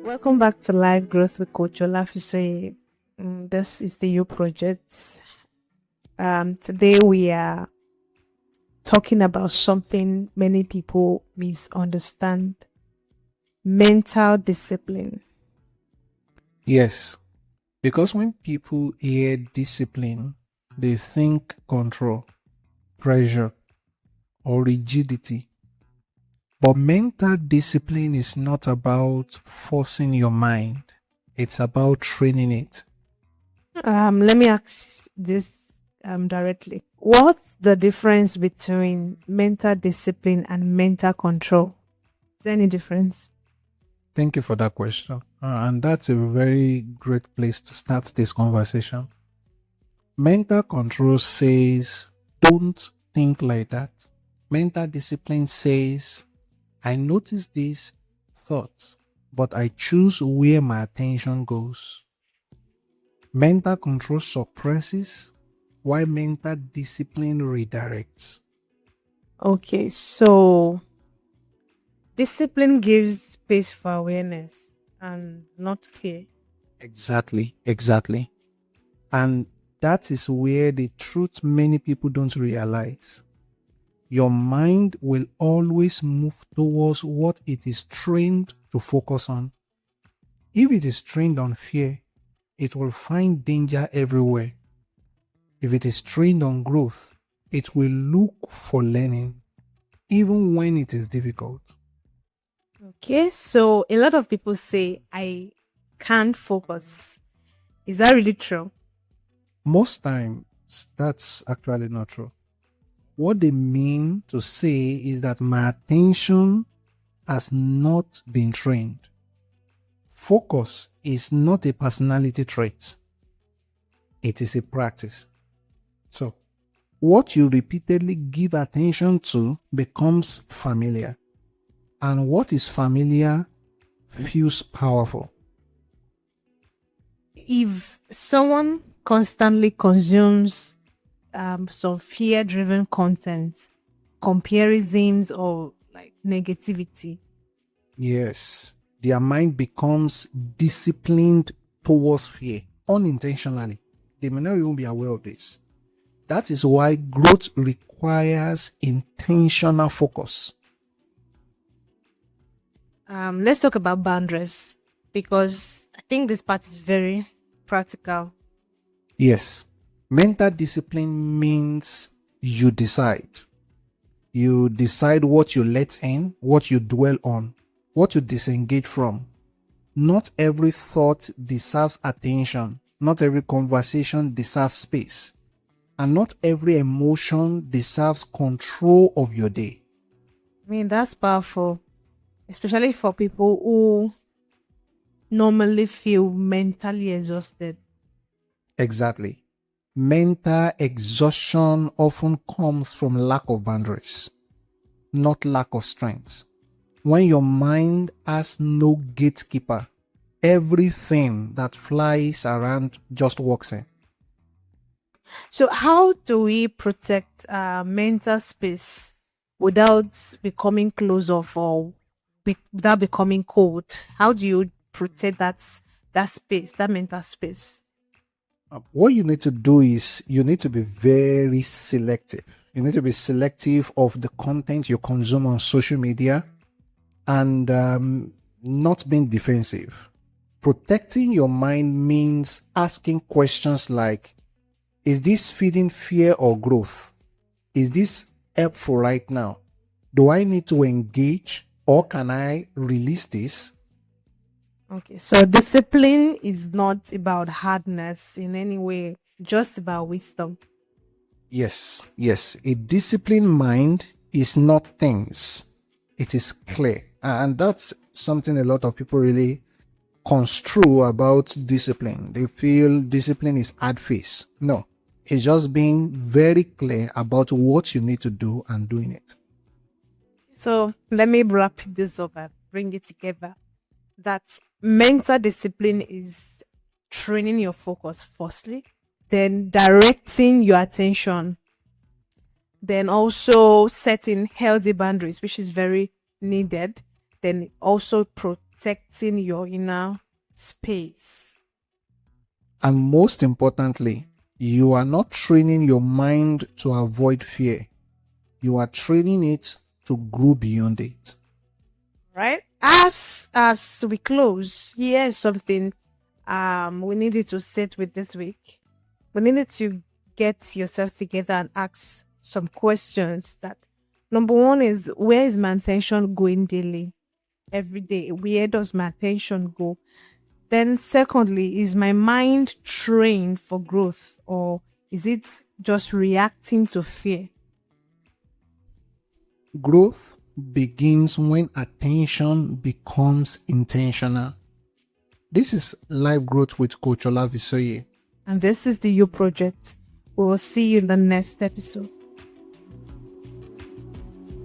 Welcome back to Life Growth with Coach Olafise. This is the U Project. Today we are talking about something many people misunderstand: mental discipline. Yes, because when people hear discipline, they think control, pressure, or rigidity. But mental discipline is not about forcing your mind, it's about training it. Let me ask this directly. What's the difference between mental discipline and mental control? Is there any difference? Thank you for that question. And that's a very great place to start this conversation. Mental control says, don't think like that. Mental discipline says, I notice these thoughts, but I choose where my attention goes. Mental control suppresses, while mental discipline redirects. Okay, so discipline gives space for awareness and not fear. Exactly. And that is where the truth many people don't realize. Your mind will always move towards what it is trained to focus on. If it is trained on fear, it will find danger everywhere. If it is trained on growth, it will look for learning, even when it is difficult. Okay, so a lot of people say, I can't focus. Is that really true? Most times, that's actually not true. What they mean to say is that my attention has not been trained. Focus is not a personality trait, it is a practice. So, what you repeatedly give attention to becomes familiar, and what is familiar feels powerful. If someone constantly consumes some fear driven content, comparisons, or like negativity, Yes, their mind becomes disciplined towards fear unintentionally. They may not even be aware of this. That is why growth requires intentional focus. let's talk about boundaries because I think this part is very practical. Yes, mental discipline means you decide. You decide what you let in, what you dwell on, what you disengage from. Not every thought deserves attention. Not every conversation deserves space. And not every emotion deserves control of your day. I mean, that's powerful, especially for people who normally feel mentally exhausted. Exactly. Mental exhaustion often comes from lack of boundaries, not lack of strength. When your mind has no gatekeeper, everything that flies around just walks in. So, how do we protect mental space without becoming closed off or without becoming cold? How do you protect that space, that mental space? What you need to do is you need to be very selective. You need to be selective of the content you consume on social media and not being defensive. Protecting your mind means asking questions like, is this feeding fear or growth? Is this helpful right now? Do I need to engage or can I release this? Okay, so discipline is not about hardness in any way, just about wisdom. Yes. A disciplined mind is not things, it is clear. And that's something a lot of people really construe about discipline. They feel discipline is hard face. No, it's just being very clear about what you need to do and doing it. So let me wrap this up and bring it together. That mental discipline is training your focus firstly, then directing your attention, Then also setting healthy boundaries, which is very needed. Then also protecting your inner space. And most importantly, you are not training your mind to avoid fear. You are training it to grow beyond it. Right? As we close, here's something we needed to sit with this week. We needed to get yourself together and ask some questions. That number one is, where is my attention going daily? Every day, where does my attention go? Then secondly, is my mind trained for growth, or is it just reacting to fear? Growth begins when attention becomes intentional. This is Life Growth with Coach Olavisoye. And this is the You Project. We will see you in the next episode.